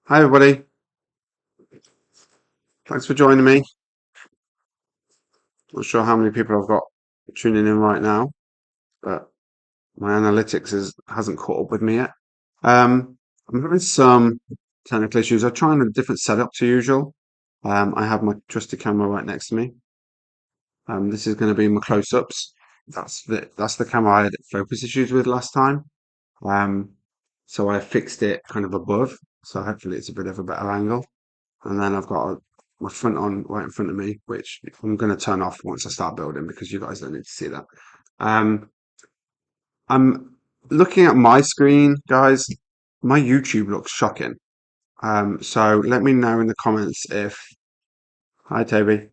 Hi, everybody. Thanks for joining me. Not sure how many people I've got tuning in right now, but my analytics hasn't caught up with me yet. I'm having some technical issues. I'm trying a different setup to usual. I have my trusty camera right next to me. This is going to be my close-ups. That's the camera I had focus issues with last time. Um, so I fixed it kind of above, so hopefully it's a bit of a better angle. And then I've got my front on right in front of me, which I'm going to turn off once I start building because you guys don't need to see that. Um, I'm looking at my screen, guys. My YouTube looks shocking. So let me know in the comments if, hi Toby,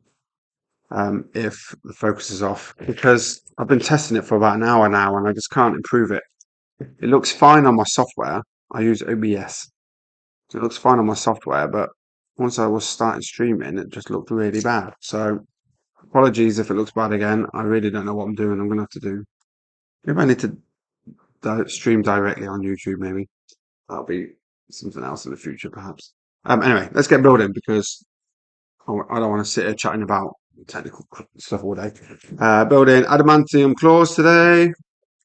if the focus is off because I've been testing it for about an hour now and I just can't improve it. It looks fine on my software. I use OBS. So it looks fine on my software, but once I was starting streaming, it just looked really bad. So apologies if it looks bad again. I really don't know what I'm doing. I'm gonna have to do. Maybe I need to stream directly on YouTube. Maybe that'll be something else in the future, perhaps. Anyway, let's get building because I don't want to sit here chatting about technical stuff all day. Building adamantium claws today.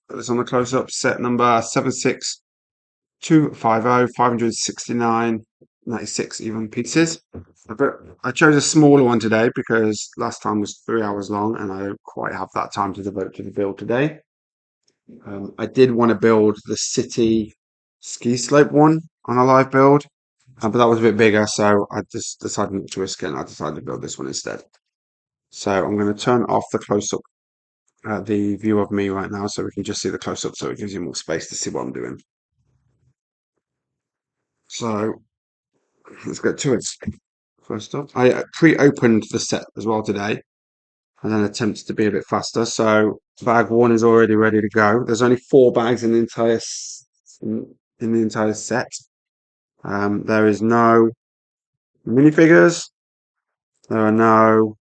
Put this on the close-up. Set number 76250, 569, 96 even pieces. But I chose a smaller one today because last time was 3 hours long and I don't quite have that time to devote to the build today. I did want to build the city ski slope one on a live build, but that was a bit bigger, so I just decided not to risk it and I decided to build this one instead. So I'm going to turn off the close-up, the view of me right now so we can just see the close-up so it gives you more space to see what I'm doing. So let's get to it. First up, I pre-opened the set as well today and then attempted to be a bit faster. So bag one is already ready to go. There's only 4 bags in the entire set. There is no minifigures. There are no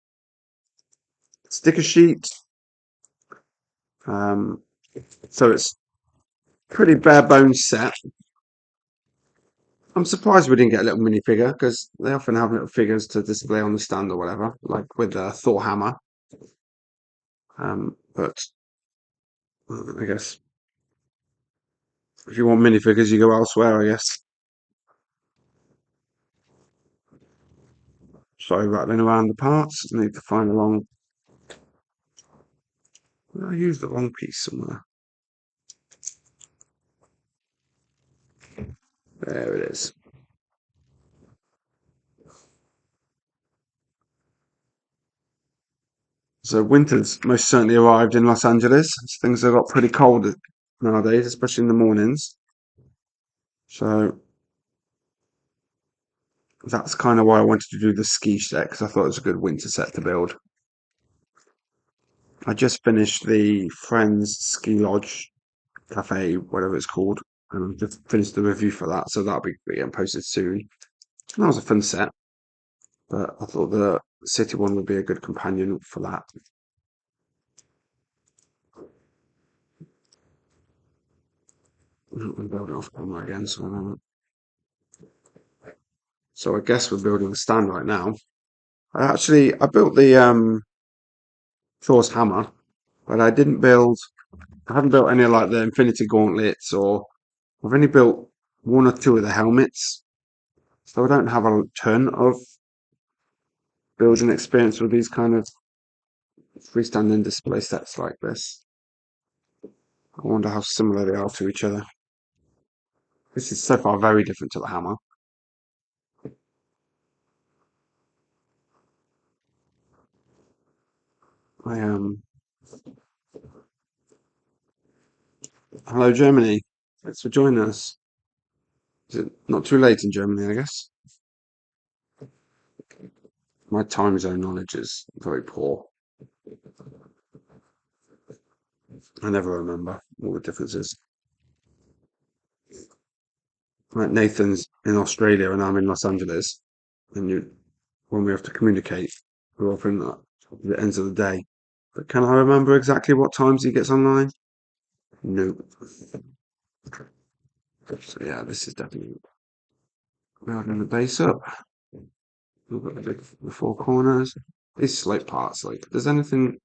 sticker sheets. Um, so it's pretty bare bones set. I'm surprised we didn't get a little minifigure because they often have little figures to display on the stand or whatever, like with the Thor hammer. But I guess if you want minifigures, you go elsewhere, I guess. Sorry, rattling around the parts. Need to find a long. I used the wrong piece somewhere. There it is. So winter's most certainly arrived in Los Angeles. Things have got pretty cold nowadays, especially in the mornings. So that's kind of why I wanted to do the ski set because I thought it was a good winter set to build. I just finished the Friends Ski Lodge Cafe, whatever it's called, and I've just finished the review for that, so that'll be getting posted soon. And that was a fun set, but I thought the city one would be a good companion for that. I'm building off camera again, so I guess we're building the stand right now. I built the Thor's hammer, but I haven't built any of like the Infinity Gauntlets or I've only built one or two of the helmets. So I don't have a ton of building experience with these kind of freestanding display sets like this. I wonder how similar they are to each other. This is so far very different to the hammer. I Hello Germany. Thanks for joining us. Is it not too late in Germany, I guess? My time zone knowledge is very poor. I never remember all the differences. Like Nathan's in Australia and I'm in Los Angeles, and when we have to communicate, we're often at the ends of the day. But can I remember exactly what times he gets online? No. So yeah, this is definitely. Building the base up. We've got the four corners. These slope parts, like, if there's anything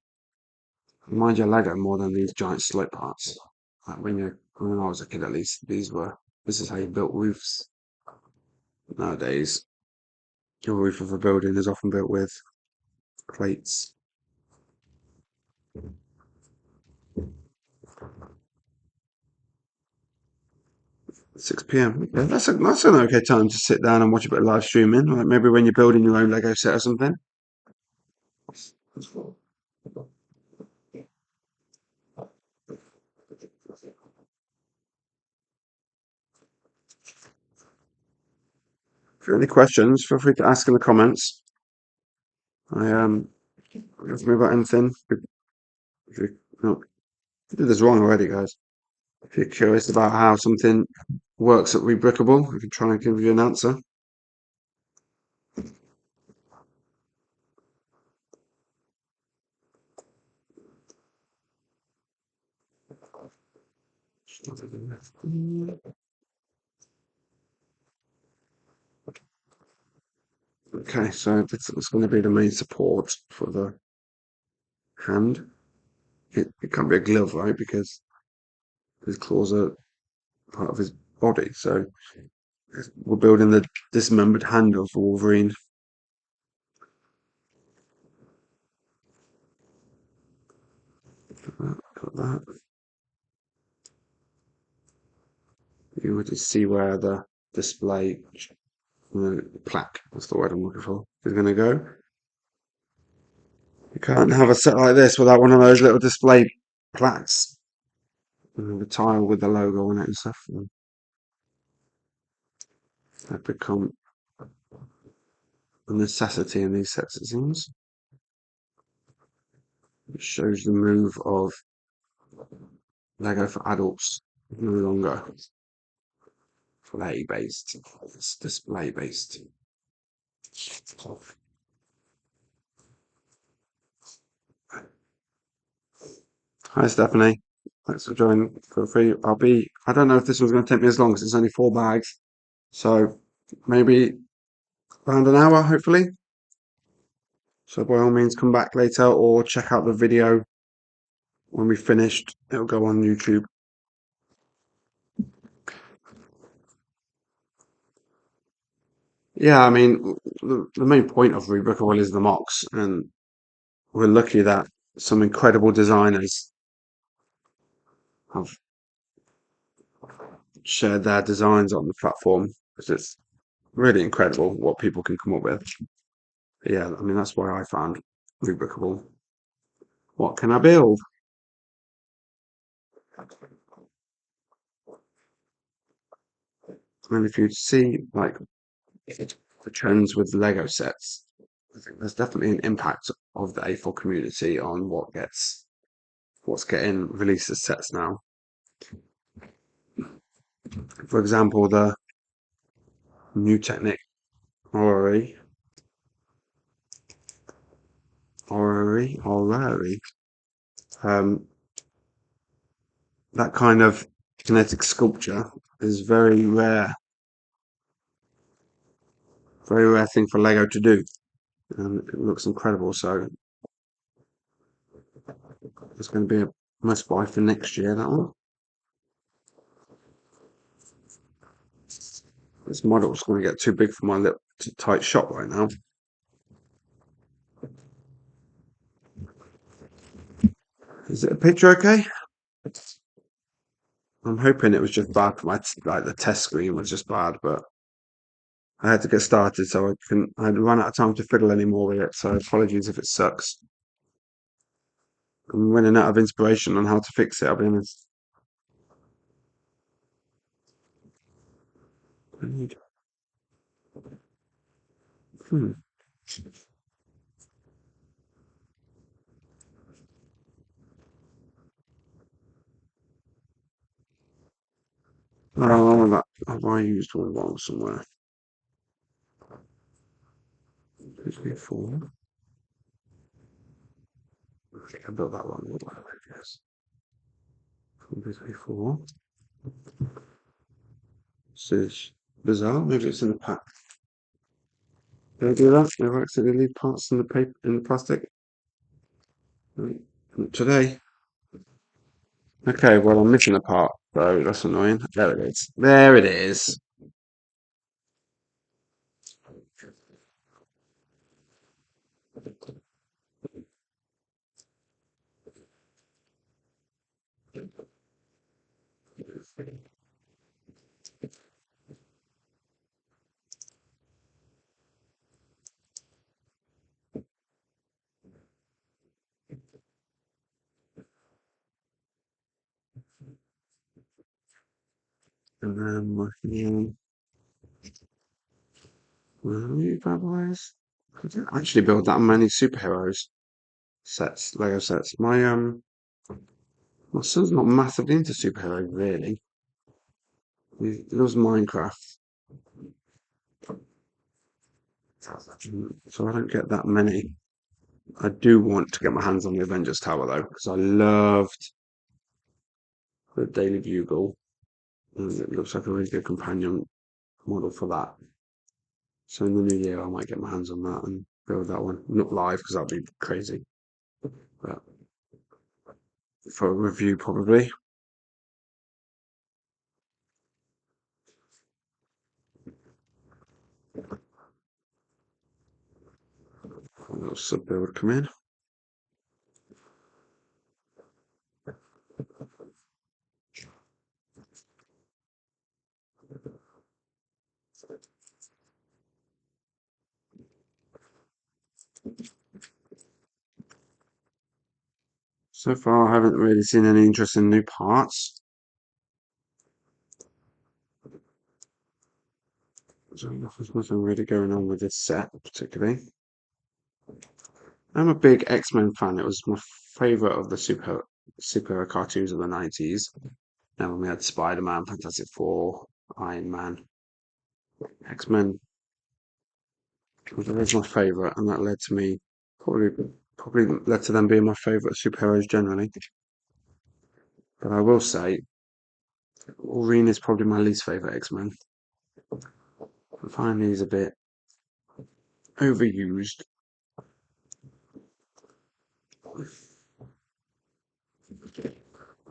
remind you of Lego more than these giant slope parts. Like when I was a kid, at least this is how you built roofs. Nowadays, the roof of a building is often built with plates. 6 p.m. Yeah, that's an okay time to sit down and watch a bit of live streaming. Like maybe when you're building your own Lego set or something. If you have any questions, feel free to ask in the comments. I ask me about anything. If you, no, I did this wrong already, guys. If you're curious about how something works at Rebrickable, I can try and give you an answer. Okay, so this is going to be the main support for the hand. It can't be a glove, right? Because his claws are part of his body. So we're building the dismembered hand of Wolverine. Got that. You would see where the display plaque, that's the word I'm looking for, is going to go. You can't have a set like this without one of those little display plaques. And the tile with the logo on it and stuff. And that become a necessity in these sets, it seems. It shows the move of Lego for adults, no longer play based, it's display based. Hi Stephanie, thanks for joining. Feel free. I don't know if this one's going to take me as long because it's only 4 bags. So maybe around an hour, hopefully. So by all means, come back later or check out the video when we finished. It'll go on YouTube. Yeah, I mean, the main point of Rebrickable is the mocks, and we're lucky that some incredible designers have shared their designs on the platform because it's really incredible what people can come up with. But yeah, I mean, that's why I found Rebrickable. What can I build? And if you see like the trends with Lego sets, I think there's definitely an impact of the A4 community on what's getting released as sets now. For example, the new Technic Orrery, Orrery, um, that kind of kinetic sculpture is very rare thing for Lego to do, and it looks incredible. So it's going to be a must buy for next year. That one. This model is going to get too big for my little tight shop right now. Is it a picture okay? I'm hoping it was just bad for like the test screen was just bad, but I had to get started, so I had run out of time to fiddle anymore with it. So apologies if it sucks. I'm running out of inspiration on how to fix it. I'll be honest. I need, hmm. Oh, that have I used one wrong somewhere? Who's before? I think I built that one. I guess. Who's before? This is. Bizarre. Maybe it's in the pack. Did I do that? Did I accidentally leave parts in the paper in the plastic? Right. Not today. Okay, well I'm missing a part, so that's annoying. There it is. There it is. And then where are you, bad boys? I didn't actually build that many superheroes sets, Lego sets. My son's not massively into superheroes, really. He loves Minecraft, so I don't get that many. I do want to get my hands on the Avengers Tower though, because I loved the Daily Bugle, and it looks like a really good companion model for that. So in the new year, I might get my hands on that and build that one. Not live because that'd be crazy, but for a review probably. A little sub build come in. So far, I haven't really seen any interest in new parts. So there's nothing really going on with this set particularly. I'm a big X-Men fan. It was my favorite of the superhero cartoons of the 90s. Now when we had Spider-Man, Fantastic Four, Iron Man, X-Men was always my favorite, and that led to me probably led to them being my favorite superheroes generally. But I will say, Wolverine is probably my least favorite X-Men. I find he's a bit overused. I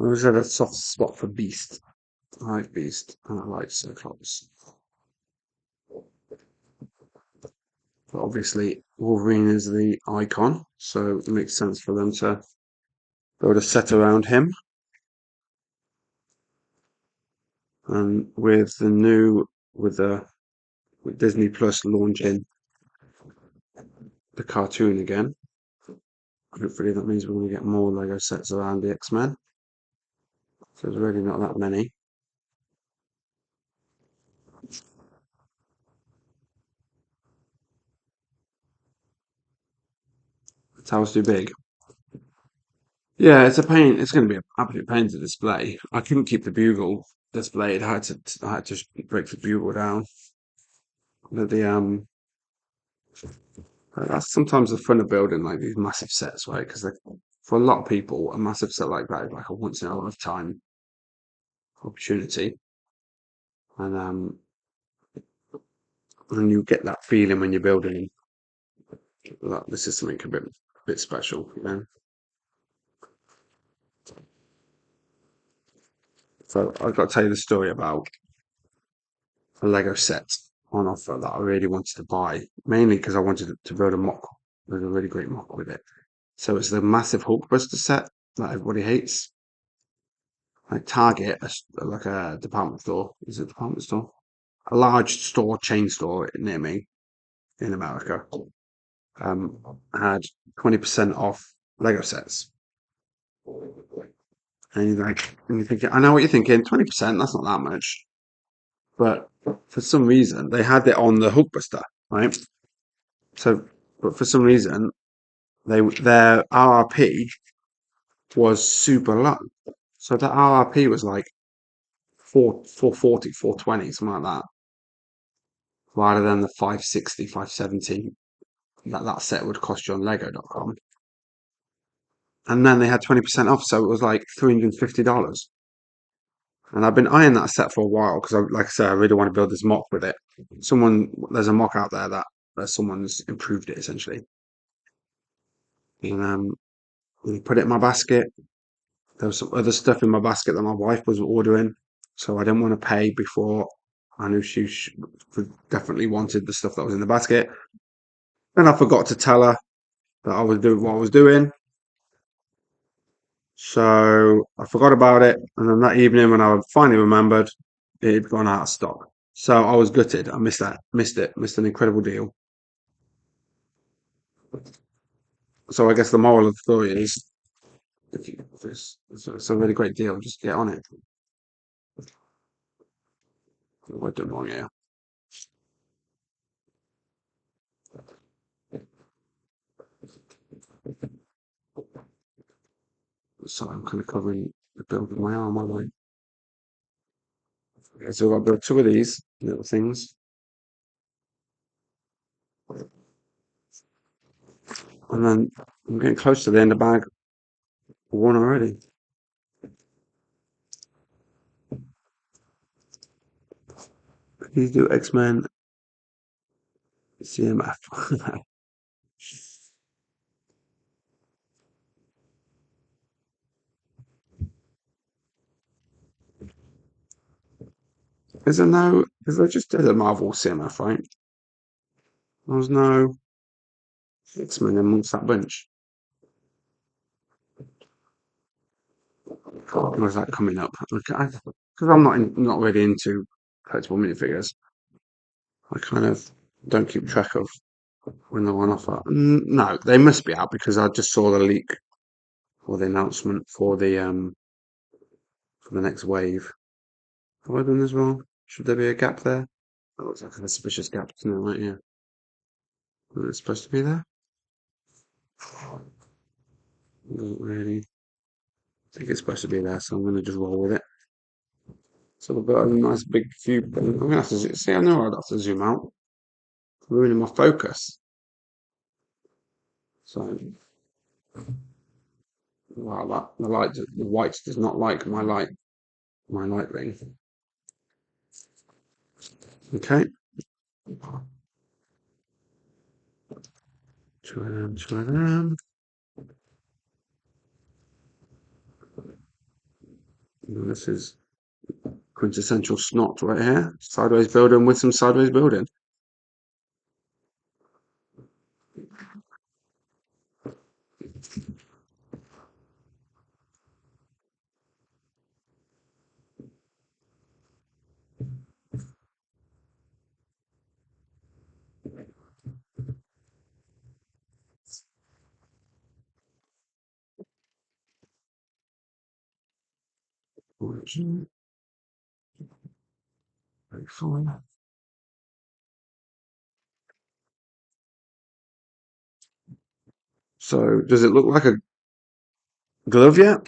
always had a soft spot for Beast. I like Beast, and I like Cyclops. But obviously, Wolverine is the icon, so it makes sense for them to build a set around him. And with the with Disney Plus launching the cartoon again, hopefully that means we're going to get more Lego sets around the X-Men. So there's really not that many. The tower's too big. Yeah, it's a pain. It's going to be an absolute pain to display. I couldn't keep the bugle displayed. I had to break the bugle down. But that's sometimes the fun of building like these massive sets, right? Because for a lot of people, a massive set like that is like a once in a lifetime opportunity, and and you get that feeling when you're building that this is something a bit special, you know. So I've got to tell you the story about a Lego set on offer that I really wanted to buy, mainly because I wanted to build a mock. There's a really great mock with it. So it's the massive Hulkbuster set that everybody hates. Like Target, like a department store. Is it a department store? A large store, chain store near me in America, had 20% off Lego sets. And you're thinking, I know what you're thinking, 20%, that's not that much. But for some reason, they had it on the Hulkbuster, right? So, but for some reason, their RRP was super low. So the RRP was like 440, 420, something like that, rather than the 560, 570 that set would cost you on Lego.com. And then they had 20% off, so it was like $350. And I've been eyeing that set for a while because, like I said, I really want to build this mock with it. There's a mock out there that someone's improved it essentially, and I put it in my basket. There was some other stuff in my basket that my wife was ordering, so I didn't want to pay before I knew definitely wanted the stuff that was in the basket. And I forgot to tell her that I was doing what I was doing, so I forgot about it. And then that evening, when I finally remembered, it had gone out of stock. So I was gutted. I missed that. Missed it. Missed an incredible deal. So I guess the moral of the story is, if it's a really great deal, just get on it. What I did wrong here. So I'm kind of covering the build with my arm, aren't I? Okay, so I've got to build two of these little things. And then I'm getting close to the end of bag one already. Please do X-Men CMF. Is there just a Marvel CMF, right? There's no X-Men amongst that bunch. Or is that coming up? Because I'm not really into collectible minifigures. I kind of don't keep track of when they're on offer. No, they must be out because I just saw the leak or the announcement for the next wave. Have I done as well? Should there be a gap there? That looks like a suspicious gap, doesn't it? Right, yeah. It's supposed to be there? Doesn't really think it's supposed to be there, so I'm going to just roll with it. So we've got a nice big view. I'm going to have to see. I know I'd have to zoom out, ruining my focus. So, wow, the white does not like my light ring. Okay, try them, try them. And this is quintessential snot right here. Sideways building with some sideways building. Very fine. So, does it look like a glove yet?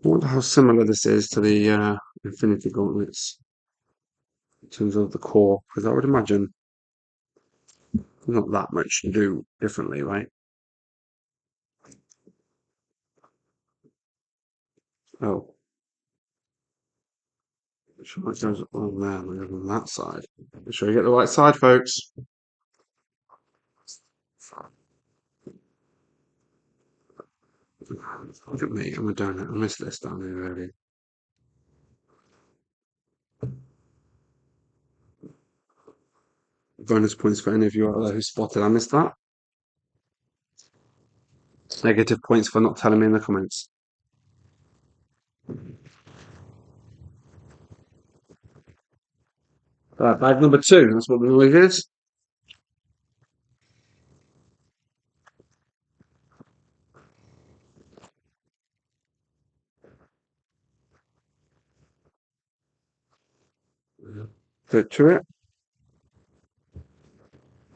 I wonder how similar this is to the Infinity Gauntlets in terms of the core, because I would imagine not that much to do differently, right? Oh, sure it goes. Oh man, we're on that side. Make sure you get the right side, folks. Look at me, I'm a donut. I missed this down here earlier. Bonus points for any of you out there who spotted I missed that. Negative points for not telling me in the comments. Bag number two, that's what the noise is. Picture it.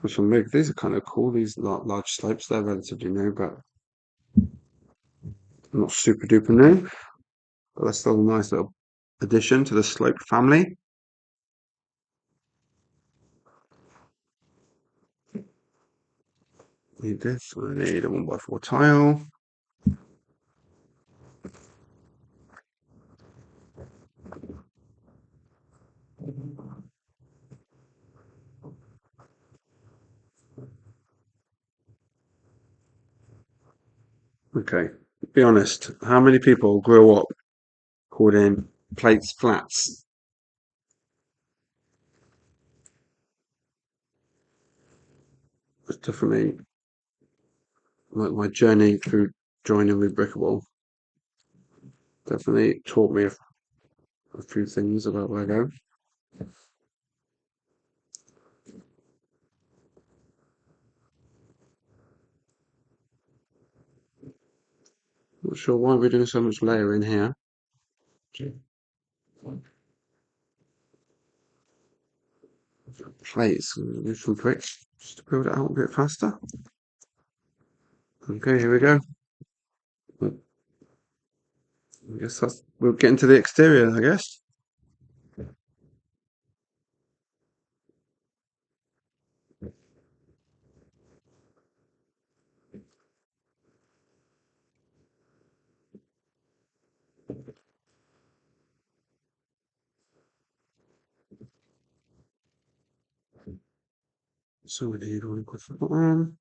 Which will make these are kind of cool. These large slopes, they're relatively new, but not super duper new. But that's still a nice little addition to the slope family. Need this. I need a 1x4 tile. Okay, be honest. How many people grew up calling plates flats? It's definitely like my journey through joining with Brickable. Definitely taught me a few things about Lego. Not sure why we're doing so much layering here. Plates, do some bricks just to build it out a bit faster. Okay, here we go. I guess we'll get into the exterior, I guess. So we need one quick one.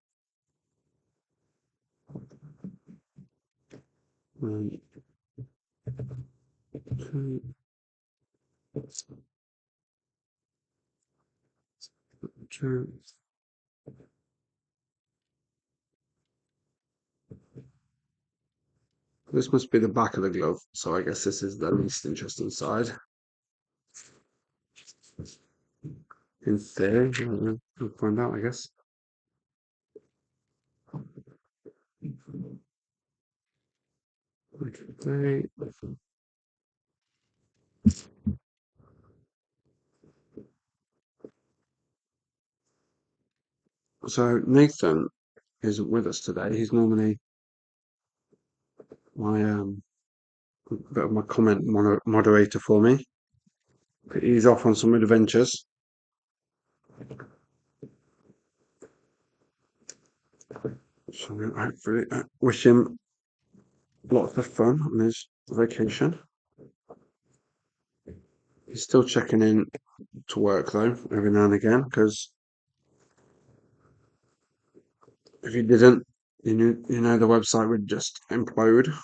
One, two, two. This must be the back of the glove, so I guess this is the least interesting side. In theory, we'll find out, I guess. Okay. So Nathan isn't with us today. He's normally my bit of my comment moderator for me. But he's off on some adventures. So hopefully wish him lots of fun on his vacation. He's still checking in to work though, every now and again, because if he didn't, you know the website would just implode.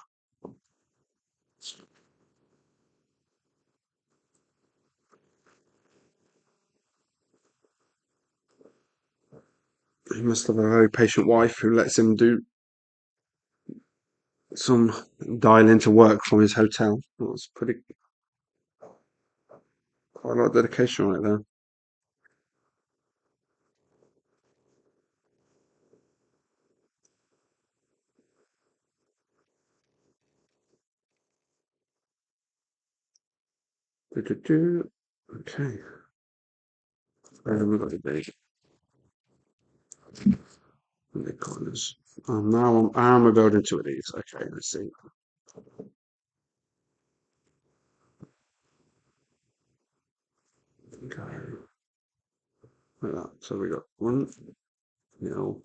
He must have a very patient wife who lets him do some dial into work from his hotel. That's pretty quite a lot of dedication right there. Do. Okay. We've got the corners. Now I'm building two of these. Okay, let's see. Okay. Like that. So we got one little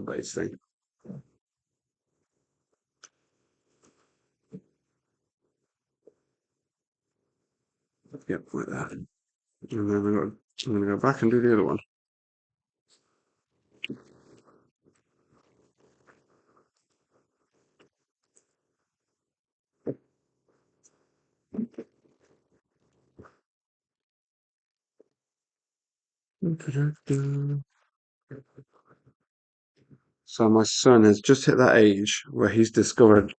base thing. Yep, like that. And then I'm gonna go back and do the other one. So my son has just hit that age where he's discovered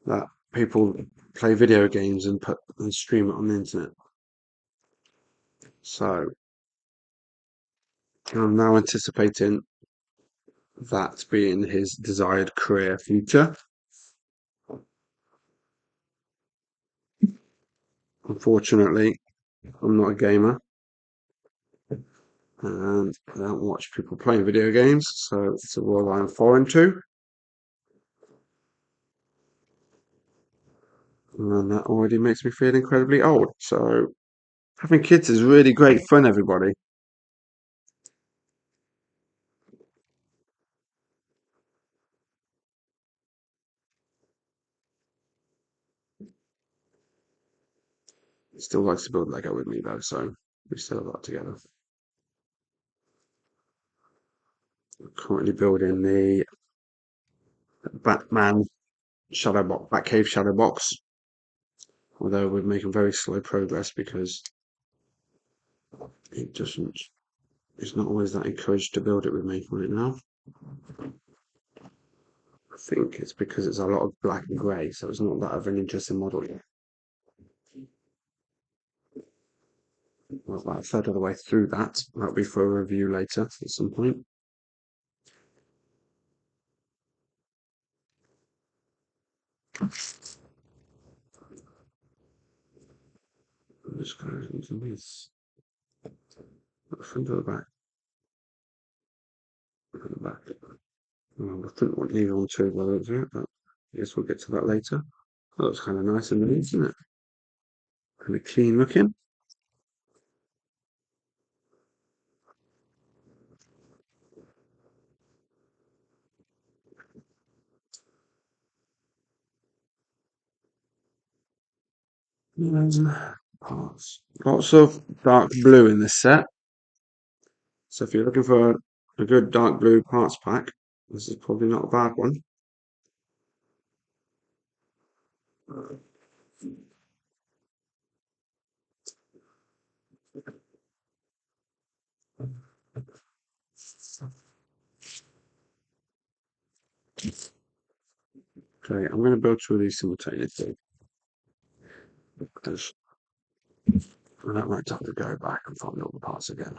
that people play video games and put and stream it on the internet. So I'm now anticipating that being his desired career future. Unfortunately, I'm not a gamer. and I don't watch people playing video games, so it's a world I'm foreign to, and that already makes me feel incredibly old. So having kids is really great fun, everybody. He still likes to build Lego with me though, so we still have that together. I'm currently building the Batman shadow box, Batcave shadow box, although we're making very slow progress because it doesn't. It's not always that encouraged to build it with me right now. I think it's because it's a lot of black and grey, so it's not that of an interesting model yet. Well, about a third of the way through that. That'll be for a review later at some point. This goes into this. At the front of the back. At the back. Well, the front one leave on too well, is it? But I guess we'll get to that later. That looks kind of nice and neat, isn't it? Kind of clean looking. Parts. Lots of dark blue in this set. So if you're looking for a good dark blue parts pack, this is probably not a bad one. Okay, I'm going to build two of these simultaneously because I don't like to have to go back and find all the parts again.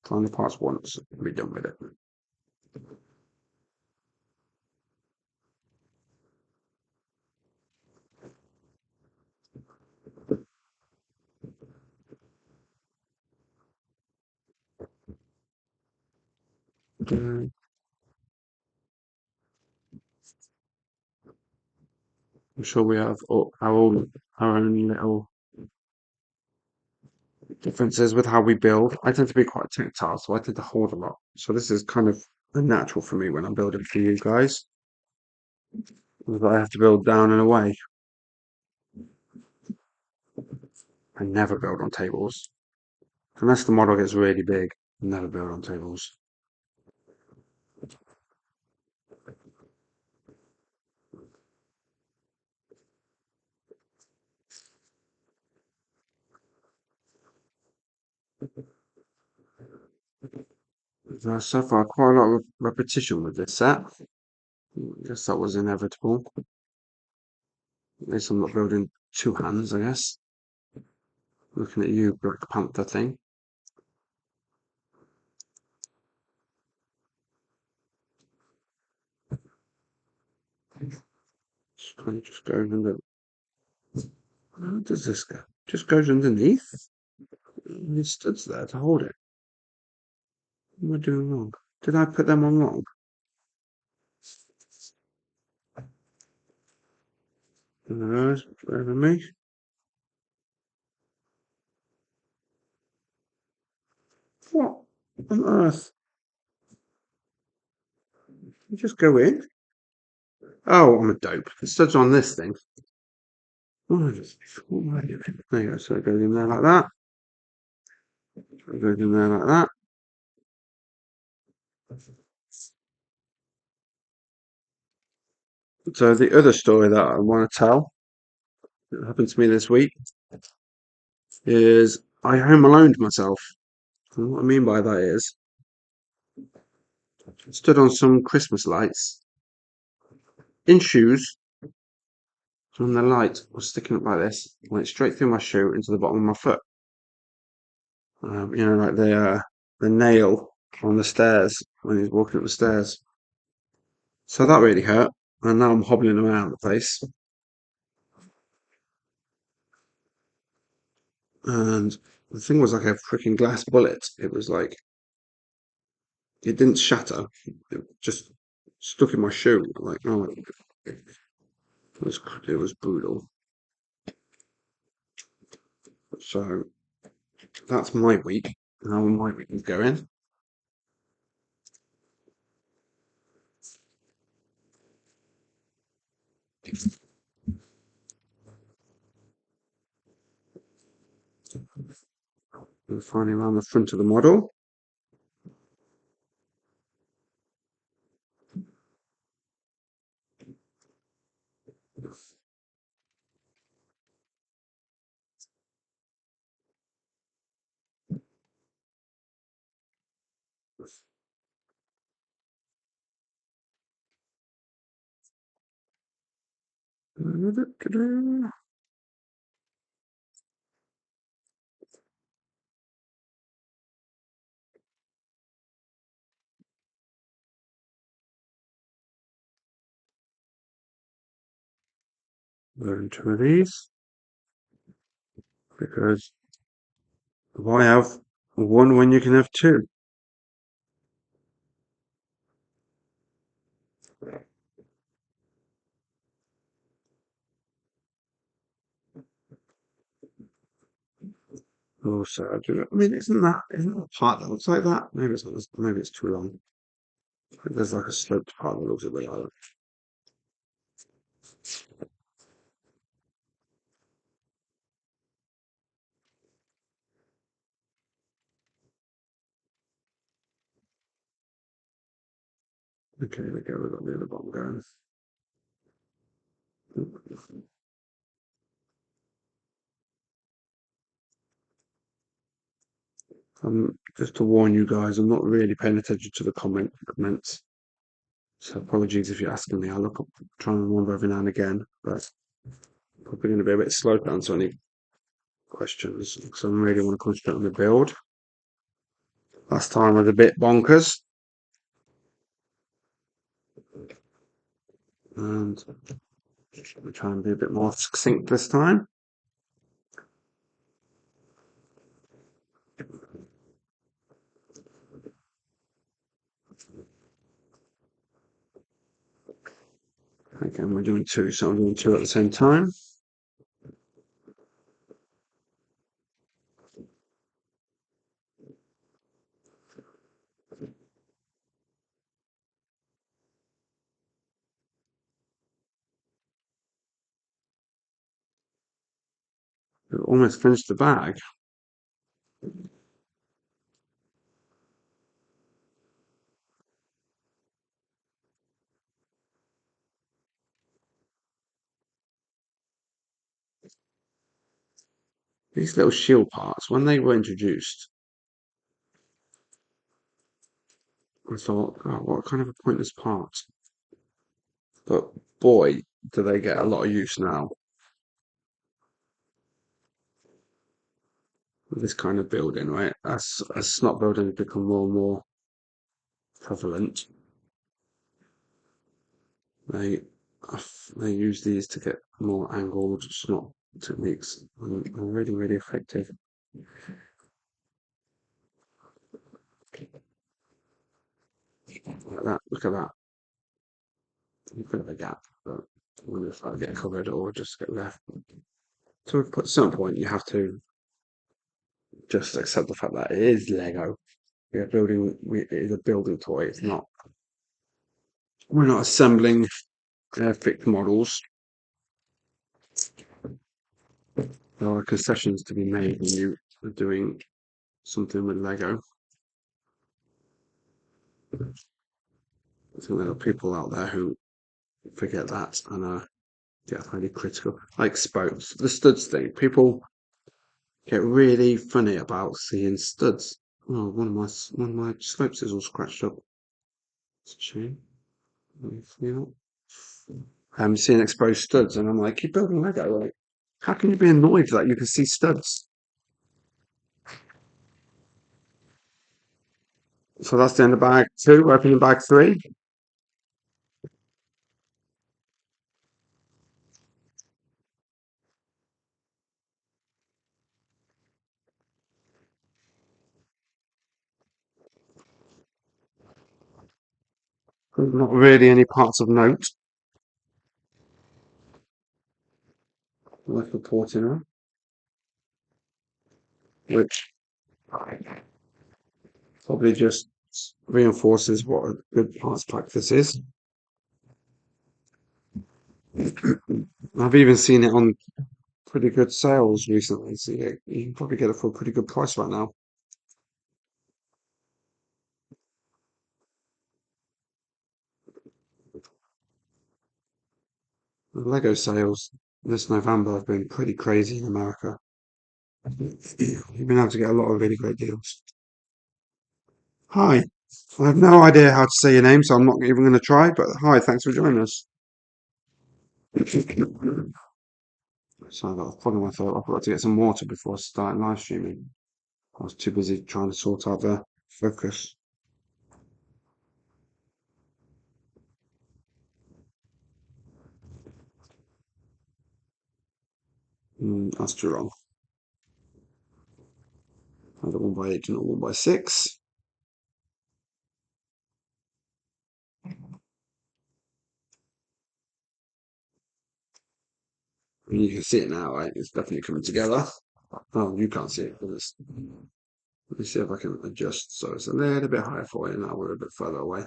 Find the parts once and be done with it. I'm sure we have our own little differences with how we build. I tend to be quite tactile, so I tend to hold a lot. So this is kind of natural for me when I'm building for you guys. I have to build down and away. I never build on tables. Unless the model gets really big, I never build on tables. So far, quite a lot of repetition with this set. I guess that was inevitable. At least I'm not building two hands, I guess. Looking at you, Black Panther thing. Kind of just goes under. How does this go? Just goes underneath? It studs there to hold it. What am I doing wrong? Did I put them on wrong? No, it's better than me. What on earth? You just go in? Oh, I'm a dope. The studs on this thing. What am I doing? There you go. So it goes in there like that. It goes in there like that. So the other story that I want to tell that happened to me this week is I home aloned myself. And what I mean by that is I stood on some Christmas lights in shoes, and the light was sticking up like this, went straight through my shoe into the bottom of my foot. Like the nail on the stairs when he's walking up the stairs. So that really hurt, and now I'm hobbling around the place. And the thing was like a freaking glass bullet. It was like It didn't shatter. It just stuck in my shoe. Like, oh, it was brutal. So that's my week. How my week is going. We're finally around the front of the model. Learn two of these because why have one when you can have two? Also, I mean, isn't that a part that looks like that? Maybe it's not. Maybe it's too long. There's like a sloped part that looks a bit like that. Okay, there we go. We've got the other bomb going. Just to warn you guys, I'm not really paying attention to the comments. So apologies if you're asking me. I'll look up, try and remember every now and again, but probably going to be a bit slow to answer any questions because I really want to concentrate on the build. Last time was a bit bonkers, and we're trying to be a bit more succinct this time. Again, we're doing two, so I'm doing two at the same time. We've almost finished the bag. These little shield parts, when they were introduced, I thought, oh, what kind of a pointless part. But boy, do they get a lot of use now with this kind of building, right? As snot buildings become more and more prevalent, they they use these to get more angled snot techniques and are really, really effective. Like that, look at that. A bit of a gap, but I wonder if that'll get covered or just get left. So at some point you have to just accept the fact that it is Lego. It is a building toy. It's not. We're not assembling fixed models. There are concessions to be made when you are doing something with Lego. I think there are people out there who forget that and get highly critical. Like spokes, the studs thing. People get really funny about seeing studs. Oh, one of my spokes is all scratched up. It's a shame. You know, I'm seeing exposed studs, and I'm like, you're building Lego. Like, how can you be annoyed that you can see studs? So that's the end of bag two. We're opening bag three. Not really any parts of note worth reporting on, which probably just reinforces what a good parts practice is. I've even seen it on pretty good sales recently, so yeah, you can probably get it for a pretty good price right now. The Lego sales this November have been pretty crazy in America. You've been able to get a lot of really great deals. Hi, I have no idea how to say your name, so I'm not even going to try, but hi, thanks for joining us. So I've got a problem with I forgot to get some water before I start live streaming. I was too busy trying to sort out the focus. That's too wrong. Either 1 by 8 and not 1 by 6. You can see it now, right? It's definitely coming together. Oh, you can't see it, but let me see if I can adjust so it's a little bit higher for you now. We're a bit further away.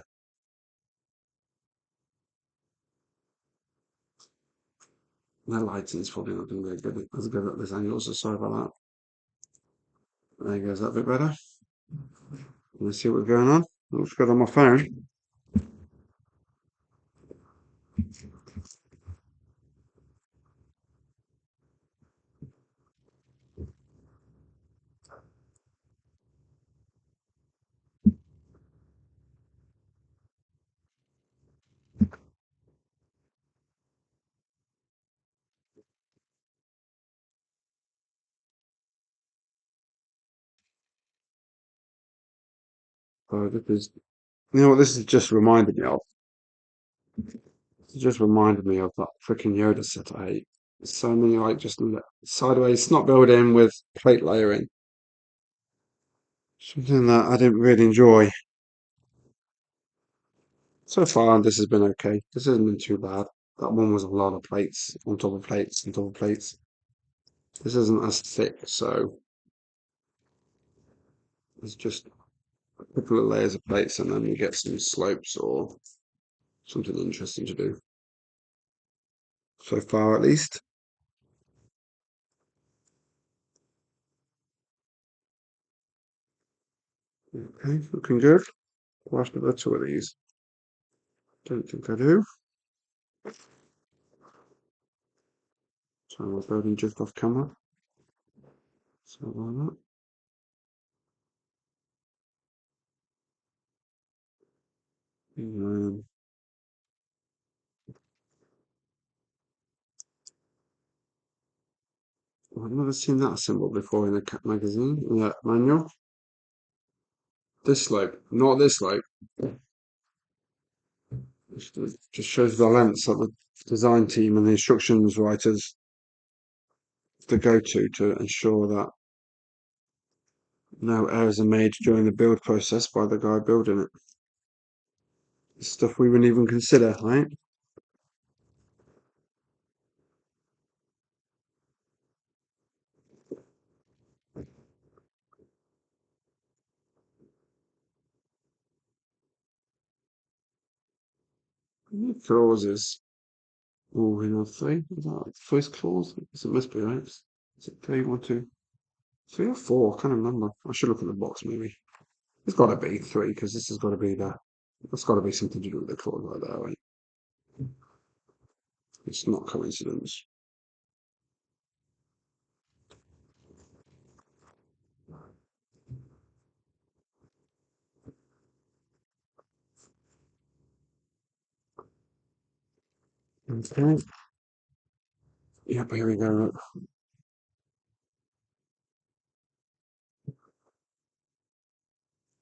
The lighting is probably not going to be as good at this angle, so sorry about that. There goes that bit better. Let's see what's going on. Looks good on my phone. So this is, you know what this has just reminded me of? It just reminded me of that freaking Yoda set I hate. So many like just sideways snot building with plate layering. Something that I didn't really enjoy. So far, this has been okay. This hasn't been too bad. That one was a lot of plates on top of plates on top of plates. This isn't as thick, so it's just a couple of layers of plates and then you get some slopes or something interesting to do. So far, at least. Okay, looking good. Last of the two of these. Don't think I do. So we're building just off camera. So why not? Um, I've never seen that symbol before in a magazine, in a manual. This slope, not this slope. It just shows the lengths that the design team and the instructions writers to go to ensure that no errors are made during the build process by the guy building it. Stuff we wouldn't even consider, right? Clauses. Oh, we know three. Is that first clause? It must be, right? Is it three, one, two, three or four? I can't remember. I should look at the box maybe. It's got to be three because this has got to be the. It's got to be something to do with the clause like that, right? It's not coincidence. Okay. Yep, here we go.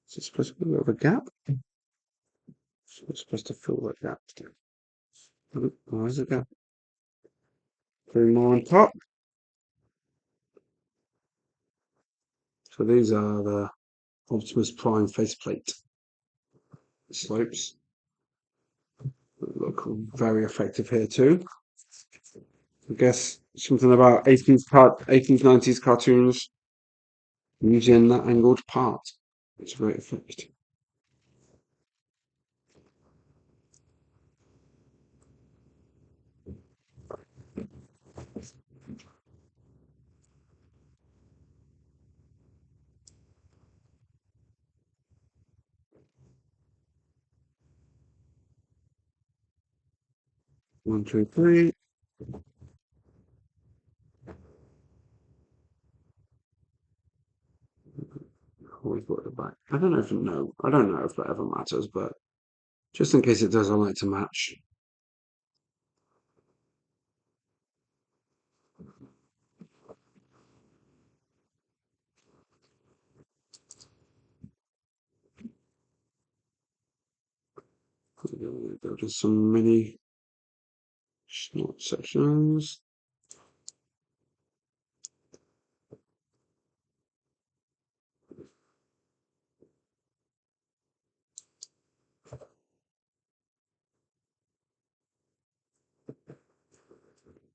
Is it supposed to be a bit of a gap? So it's supposed to fill that gap. Oh, where's the gap? Three more on top. So these are the Optimus Prime faceplate slopes. Look very effective here too. I guess something about 18th 90s cartoons using that angled part. It's a great effect. One, two, three. Always got the back. I don't know if no. I don't know if that ever matters, but just in case it does, I like to match. There are just some mini snort sections.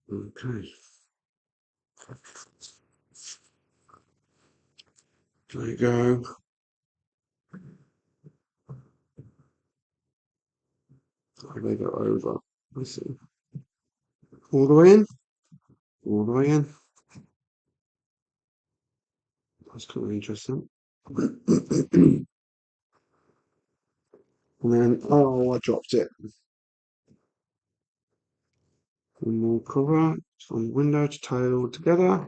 Okay. There you go. They go over. Let's see. All the way in. All the way in. That's kind of interesting. And then, oh, I dropped it. One more cover from window to tie it all together.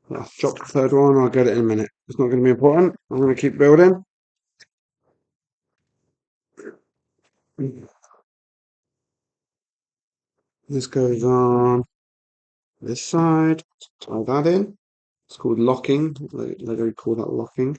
Yeah, drop the third one. I'll get it in a minute. It's not going to be important. I'm going to keep building. This goes on this side. Tie that in. It's called locking. They literally call that locking.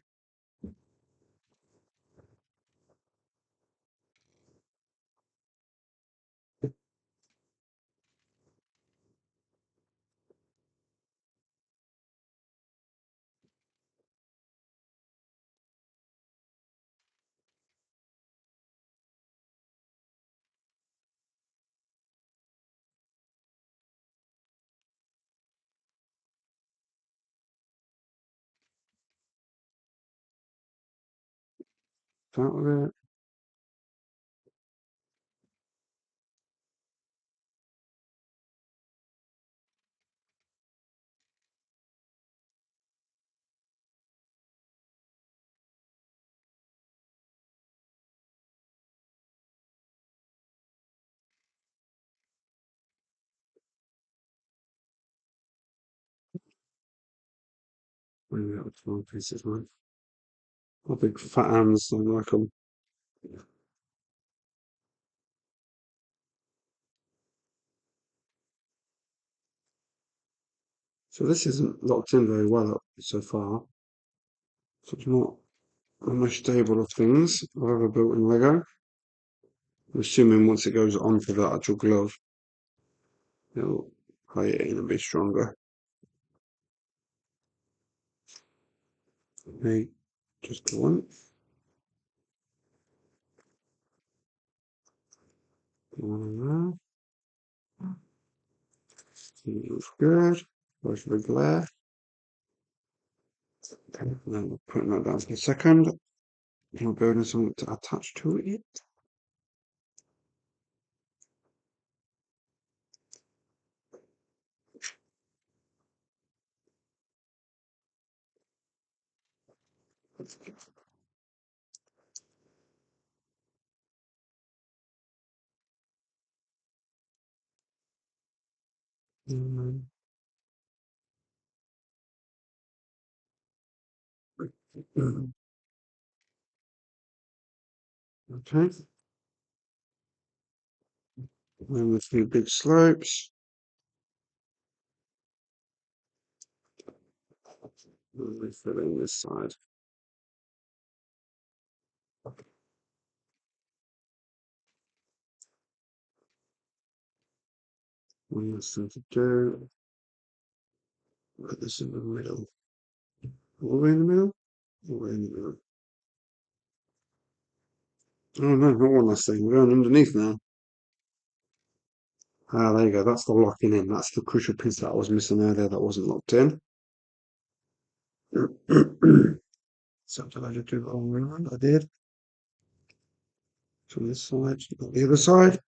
That was it. Maybe that was one pieces, man. My big fat hands, I like them. So this isn't locked in very well so far. So it's not the most stable of things I've ever built in Lego. I'm assuming once it goes onto the actual glove, it'll play it in a bit stronger. Okay, just the one. The one on there. It looks good. Where's the glare? Okay, then we're putting that down for a second. We're building something to attach to it. Mm, Okay, then a few big slopes. And we fill in this side. One last thing to do. Put this in the middle. All the way in the middle? All the way in the middle. Oh no, not one last thing. We're going underneath now. Ah, there you go. That's the locking in. That's the crucial piece that I was missing earlier that wasn't locked in. So did I just do the wrong way around? I did. From this side, not the other side.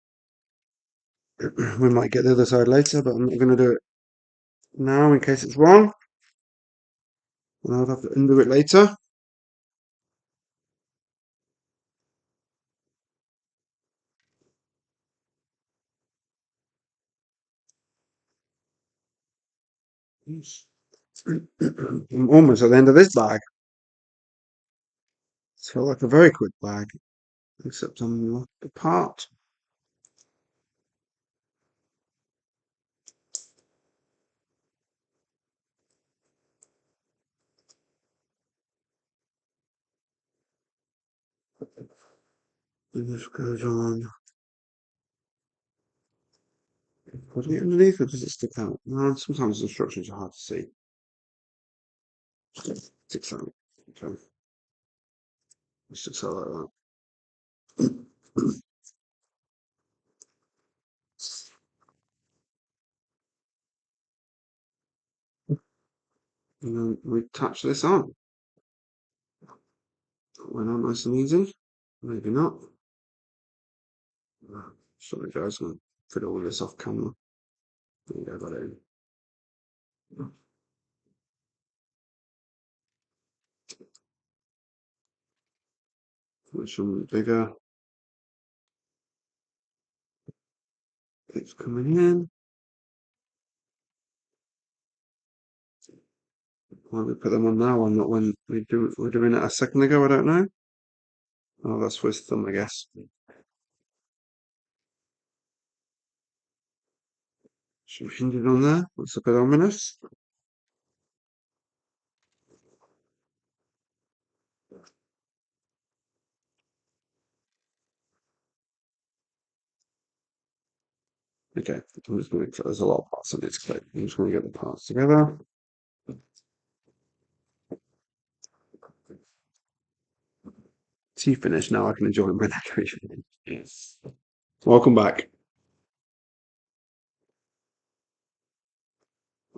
We might get the other side later, but I'm not going to do it now in case it's wrong. And I'll have to undo it later. I'm almost at the end of this bag. It's felt like a very quick bag, except I'm the part. And this goes on. Putting it underneath, or does it stick out? No, sometimes the instructions are hard to see. Sticks out. Okay. It sticks out like that. And then we touch this on. Went on nice and easy. Maybe not. Sorry guys, I'm gonna fit all this off camera. There you go, got it in. Which one bigger? It's coming in. Why we put them on now and not when we're doing it a second ago, I don't know. Oh, that's with thumb, I guess. Some hinges on there. That's a bit ominous. Okay, I'm just going to, there's a lot of parts on it to clip. I'm just going to get the parts together. Tea finished, now I can enjoy my decoration. Yes. Welcome back.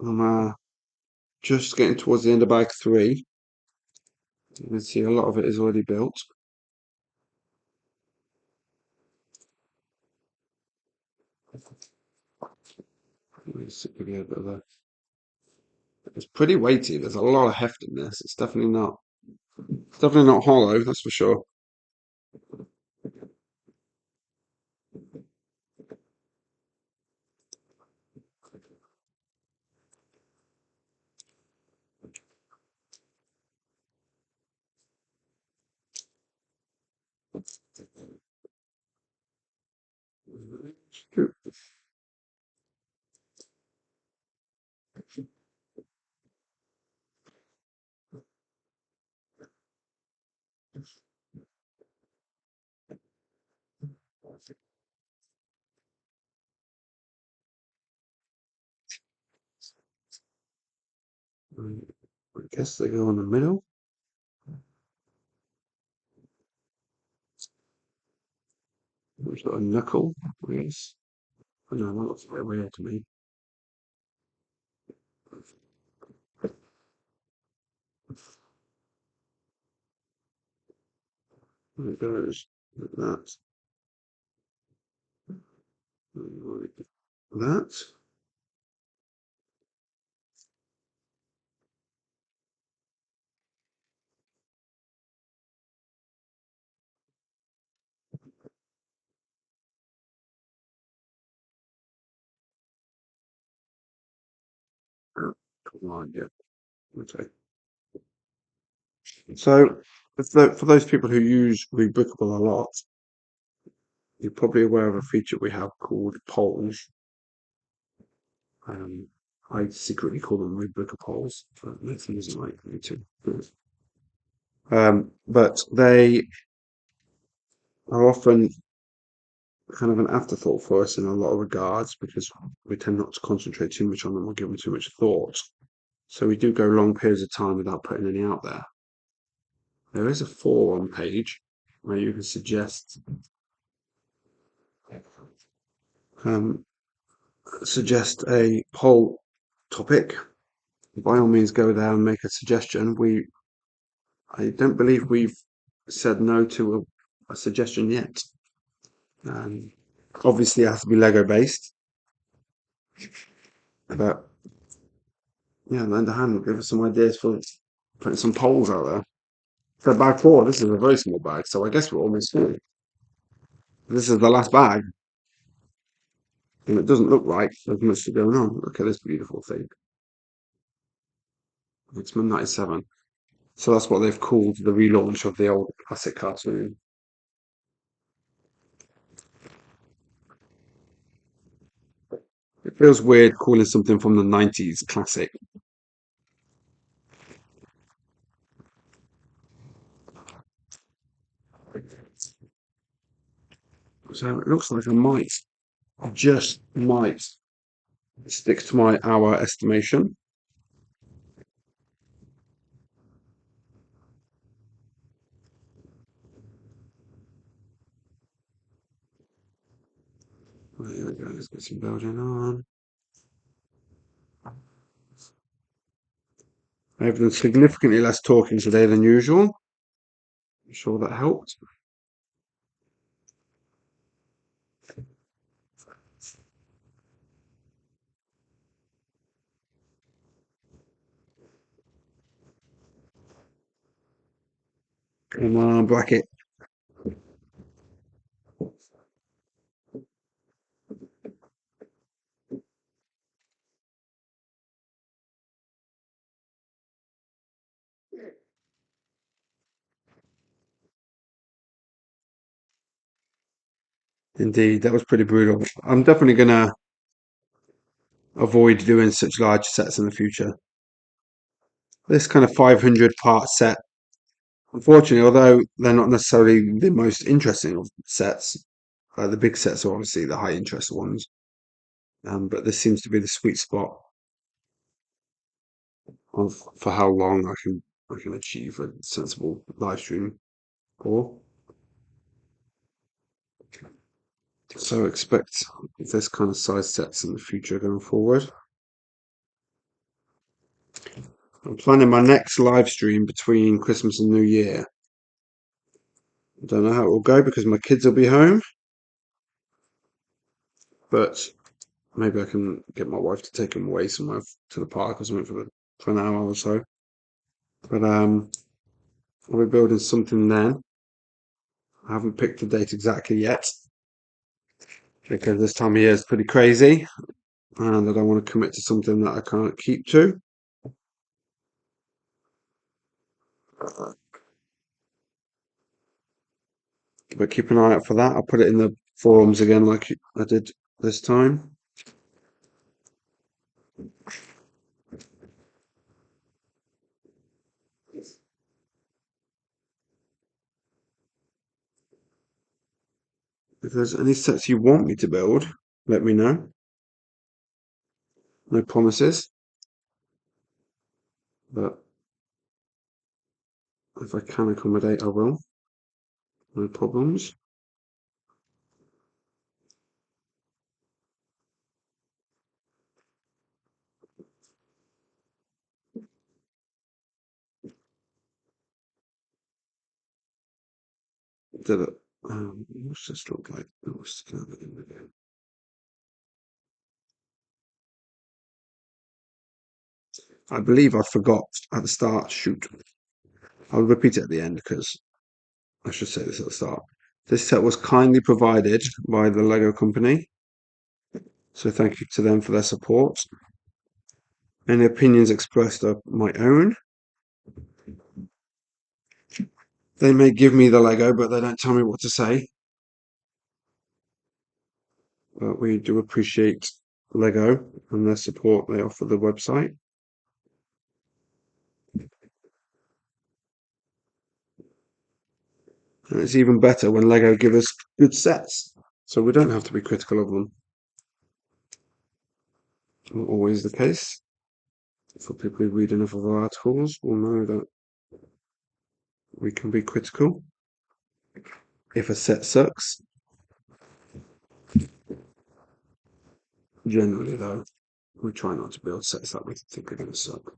I'm just getting towards the end of bag 3. You can see a lot of it is already built. It's pretty weighty. There's a lot of heft in this. It's definitely not hollow, that's for sure. I guess they go in the middle. There's got a knuckle, I guess. I don't know, that looks a bit weird to me. There it goes, like that. Like that. Come on, yeah. Okay. So, for those people who use Rebookable a lot, you're probably aware of a feature we have called polls. I secretly call them Rebooker polls, but Nathan doesn't like me to. But they are often kind of an afterthought for us in a lot of regards because we tend not to concentrate too much on them or give them too much thought. So we do go long periods of time without putting any out there. There is a forum page where you can um, suggest a poll topic. By all means, go there and make a suggestion. I don't believe we've said no to a suggestion yet. Obviously, it has to be Lego based, but yeah, lend a hand, give us some ideas for putting some polls out there. So bag four, this is a very small bag, so I guess we're almost through. This is the last bag, and it doesn't look like there's much going on. Look at this beautiful thing. It's from 97. So that's what they've called the relaunch of the old classic cartoon. It feels weird calling something from the 90s classic. So it looks like just might stick to my hour estimation. There we go, let's get some building on. I've done significantly less talking today than usual. I'm sure that helped. Come on, bracket. Indeed, that was pretty brutal. I'm definitely going to avoid doing such large sets in the future. This kind of 500 part set, unfortunately, although they're not necessarily the most interesting of sets, the big sets are obviously the high interest ones. But this seems to be the sweet spot of for how long I can achieve a sensible live stream for. So expect this kind of size sets in the future going forward. I'm planning my next live stream between Christmas and New Year. I don't know how it will go because my kids will be home, but maybe I can get my wife to take them away somewhere to the park or something for an hour or so. But I'll be building something then. I haven't picked the date exactly yet because this time of year is pretty crazy, and I don't want to commit to something that I can't keep to. But keep an eye out for that. I'll put it in the forums again like I did this time. If there's any sets you want me to build, let me know. No promises, but if I can accommodate, I will. No problems. Did it? What's this look like? I believe I forgot at the start. Shoot. I'll repeat it at the end because I should say this at the start. This set was kindly provided by the Lego company, so thank you to them for their support. Any opinions expressed are my own. They may give me the Lego, but they don't tell me what to say. But we do appreciate Lego and their support they offer the website. And it's even better when Lego give us good sets, so we don't have to be critical of them. Not always the case. For people who read enough of our articles will know that we can be critical. if a set sucks. Generally, though, we try not to build sets that we think are going to suck.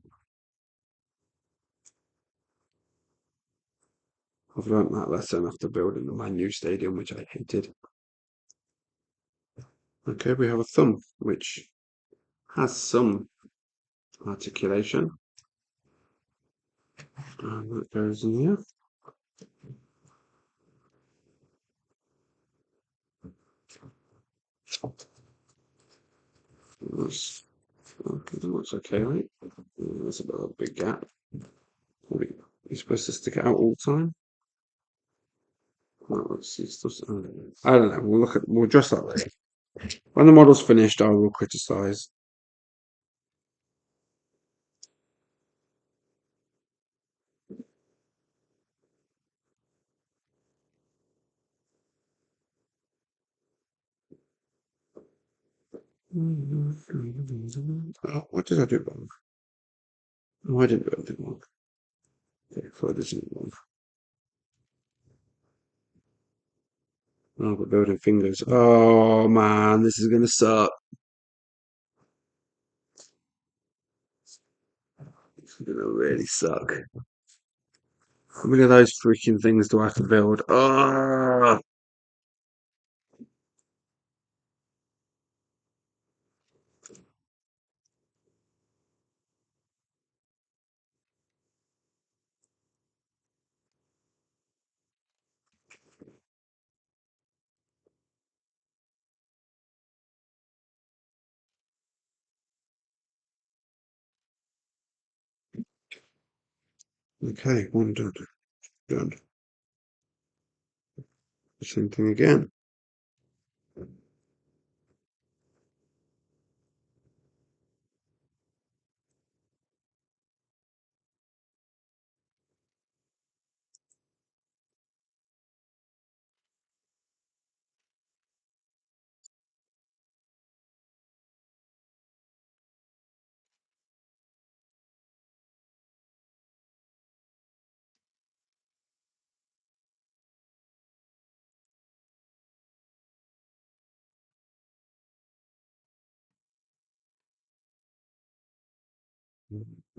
I've learnt that lesson after building the Man U stadium, which I hated. Okay, we have a thumb, which has some articulation. And that goes in here. That's okay, right? That's a bit of a big gap. You're supposed to stick it out all the time? Well, let's see. I don't know. We'll address that later. When the model's finished, I will criticize. Oh, what did I do wrong? No, I didn't do anything wrong. Okay, so this isn't wrong. Oh, but building fingers. Oh man, this is gonna suck. It's gonna really suck. How many of those freaking things do I have to build? Oh, okay, one done. Done. Same thing again.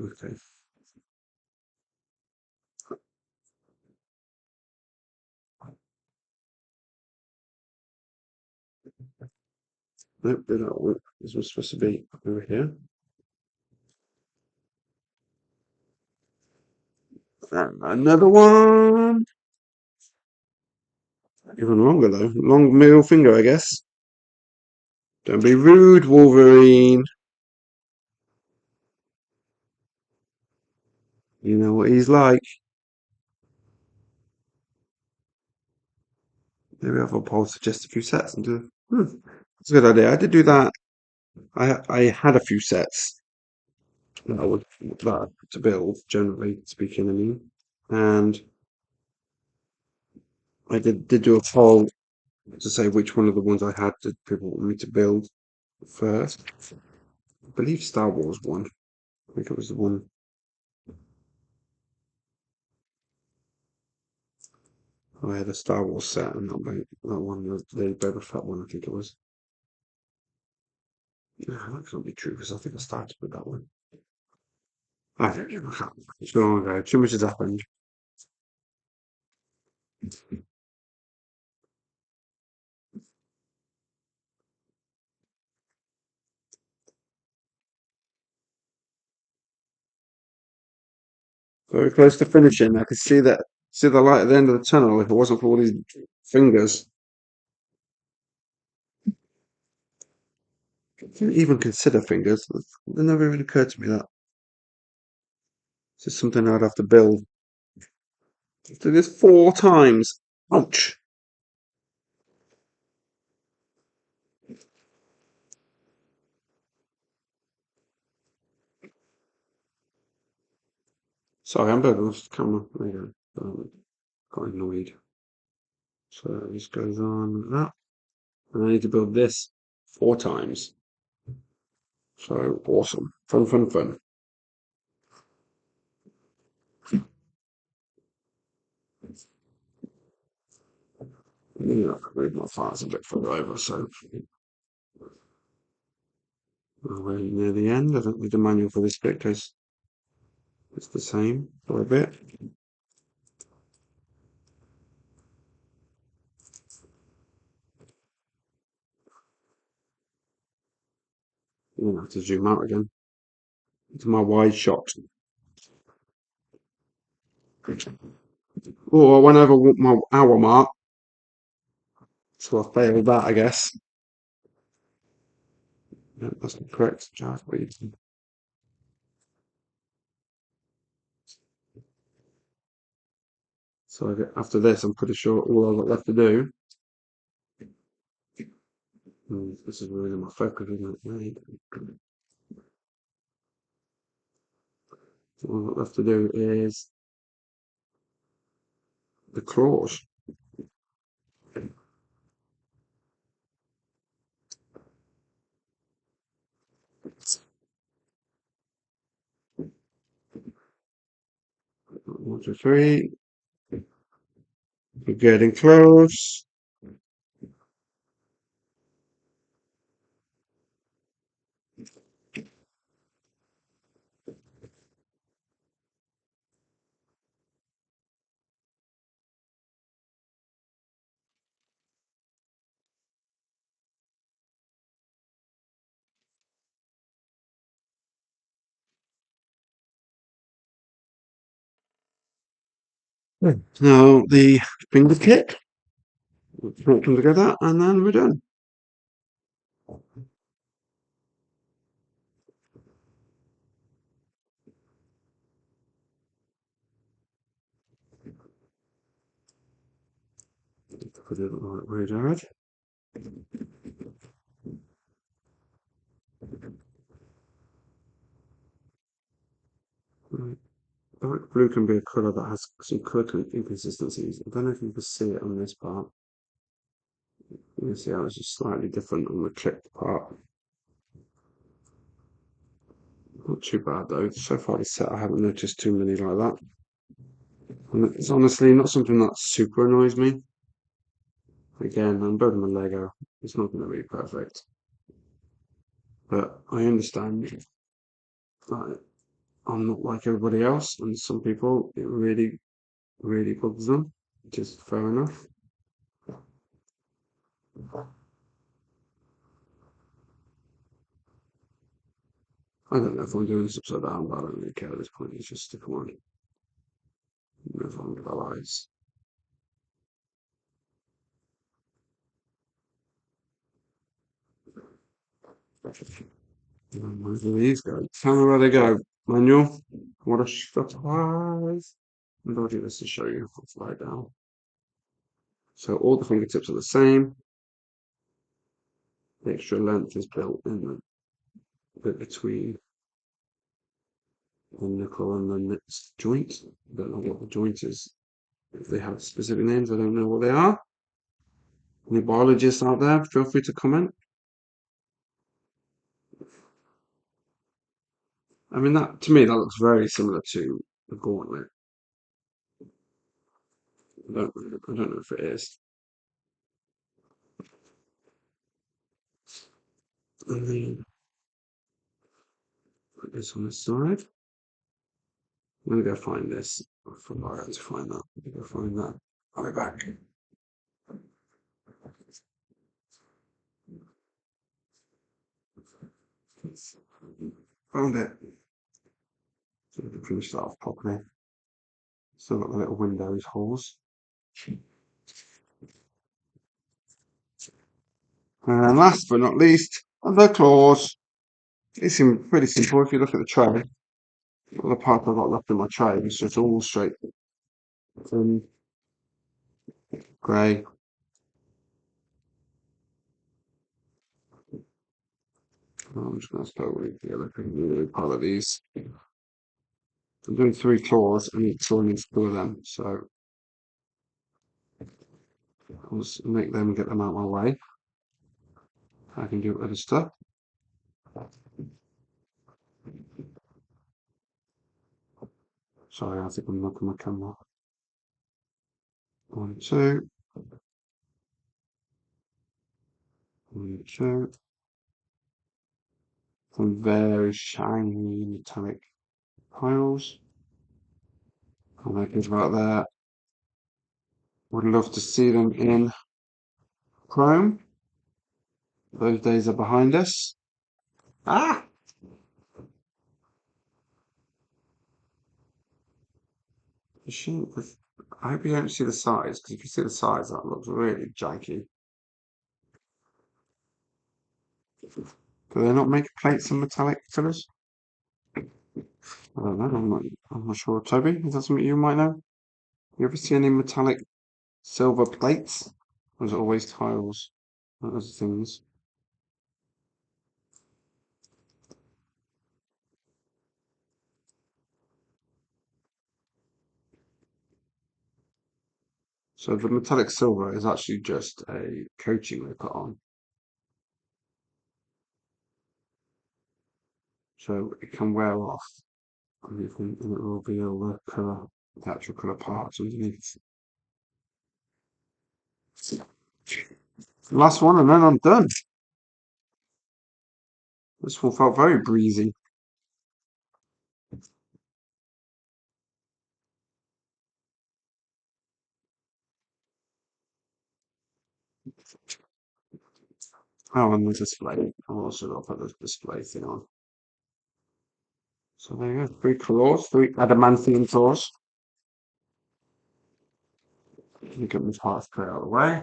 Okay. Nope, they're not. This was supposed to be over here. Another one. Even longer though. Long middle finger, I guess. Don't be rude, Wolverine. You know what he's like. Maybe I'll suggest a few sets and do. That's a good idea. I did do that. I had a few sets that I would that to build, generally speaking. I mean, and I did do a poll to say which one of the ones I had did people want me to build first. I believe Star Wars won. I think it was the one. I had a Star Wars set, and that one, the Boba Fett one, I think it was. No, that can't be true because I think I started with that one. I don't know. I can't. It's been long ago. Too much has happened. Very close to finishing. I could see the light at the end of the tunnel if it wasn't for all these fingers. I didn't even consider fingers. It never even occurred to me that it's just something I'd have to build. Do this 4 times. Ouch. Sorry, I'm building this camera. There you go. Got annoyed. So this goes on like that. And I need to build this 4 times. So awesome. Fun, fun, fun. Yeah, I can move my files a bit further over, so we're near the end. I don't need a manual for this bit because it's the same for a bit. I'm gonna have to zoom out again into my wide shot. Oh, I went over my hour mark, so I failed that, I guess. Yeah, that's not correct. Charge speed. So after this, I'm pretty sure all I've got left to do. This is really my focus, isn't it? Right. So all I've got left to do is the claws. 1, 2, 3. We're getting close. Now the finger kick. Put them together, and then we're done. Put it right where it is. Right. Dark blue can be a colour that has some colour inconsistencies. I don't know if you can see it on this part. You can see how it's just slightly different on the clipped part. Not too bad though. So far this set I haven't noticed too many like that. And it's honestly not something that super annoys me. Again, I'm building a Lego. It's not going to be perfect. But I understand that I'm not like everybody else, and some people it really, really bugs them, which is fair enough. I don't know if I'm doing this upside down, but I don't really care at this point. It's just stick on. Move on with our lives. Where do these go? Tell me where they go. Manual. What a surprise. I'm going to do this to show you. I'll fly down. So all the fingertips are the same. The extra length is built in the bit between the knuckle and the next joint. I don't know what the joint is. If they have specific names, I don't know what they are. Any biologists out there, feel free to comment. I mean, that to me, that looks very similar to the gauntlet. I don't know if it is. And then put this on the side. I'm gonna go find this. I forgot to find that. I'm gonna go find that. I'll be back. Found it. So we can finish that off properly. Still got the little windows holes. And last but not least, the claws. They seem pretty simple if you look at the tray. All the part I've got left in my tray is just all straight from grey. I'm just going to start with the other part of these. I'm doing 3 claws and each claw needs 2 of them, so I'll just make them get them out of my way. I can do other stuff. Sorry, I think I'm knocking my camera. 1, 2. So some very shiny metallic tiles. I'm happy about that. Would love to see them in chrome. Those days are behind us. Ah! I hope you don't see the size, because if you see the size, that looks really janky. Do they not make plates and metallic fillers? I don't know. I'm not sure. Toby, is that something you might know? You ever see any metallic silver plates? Or is it always tiles? Those things. So the metallic silver is actually just a coating they put on. So it can wear off and it will reveal the colour, the actual colour parts underneath. Last one and then I'm done. This one felt very breezy. Oh, and the display. I've also got to put the display thing on. So there you go. 3 claws, 3 adamantium claws. Let me get my parts clear out of the way.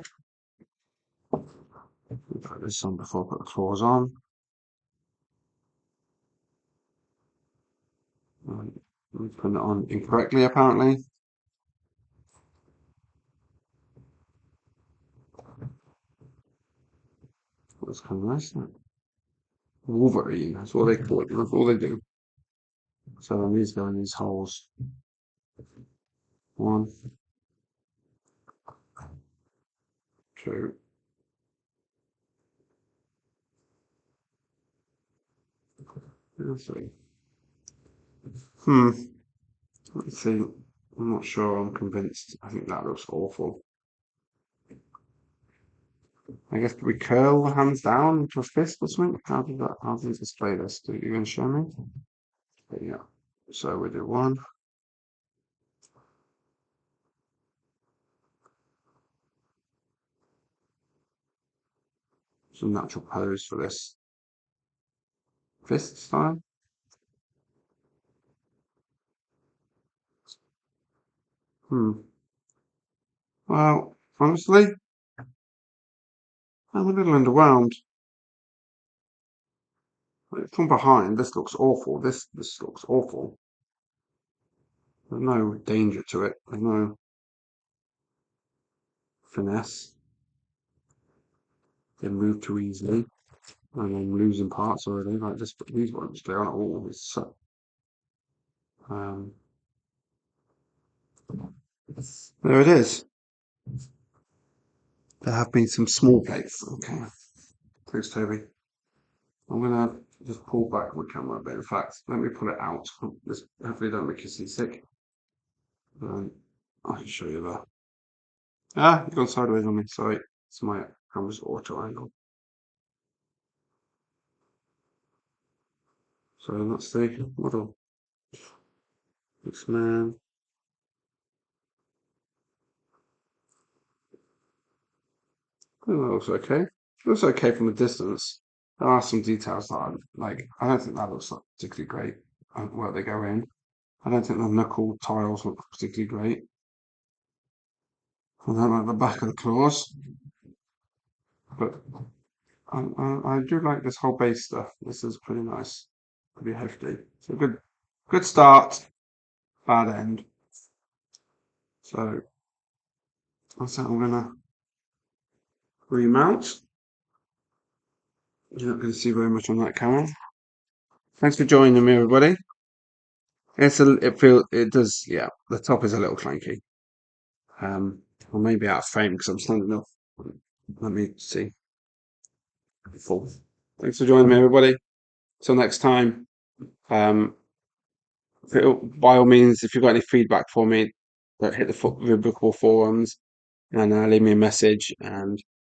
Put this on before I put the claws on. Right. I'm putting it on incorrectly, apparently. That's kind of nice, isn't it? Wolverine, that's what they call it. That's all they do. So then these go in these holes. 1, 2. And 3. Hmm. Let's see. I'm not sure. I'm convinced. I think that looks awful. I guess we curl the hands down into a fist or something. How does that? How do you display this? Do you going to show me? There you go. So we do 1. It's a natural pose for this fist style. Hmm. Well, honestly, I'm a little underwhelmed. Like, from behind, this looks awful. This looks awful. There's no danger to it. There's no finesse. They move too easily. And I'm losing parts already. Like this, these ones, they aren't always so. Um, there it is. There have been some small plates. Okay. Thanks, Toby. I'm gonna just pull back my camera a bit. In fact, let me pull it out. This hopefully don't make you seasick. I can show you that. Ah, you've gone sideways on me. Sorry. It's my camera's auto angle. So that's the model. X-Man. Oh, that looks okay. It looks okay from a distance. There are some details that I like. I don't think that looks like particularly great where they go in. I don't think the knuckle tiles look particularly great. I don't like the back of the claws, but I do like this whole base stuff. This is pretty nice, pretty hefty. So good start, bad end. So that's how I'm gonna remount. You're not going to see very much on that camera. Thanks for joining me, everybody. It does, yeah. The top is a little clanky. Or maybe out of frame because I'm standing up. Let me see. Full. Thanks for joining me, everybody. Till next time. Um, by all means, if you've got any feedback for me, hit the Biblical forums and leave me a message. And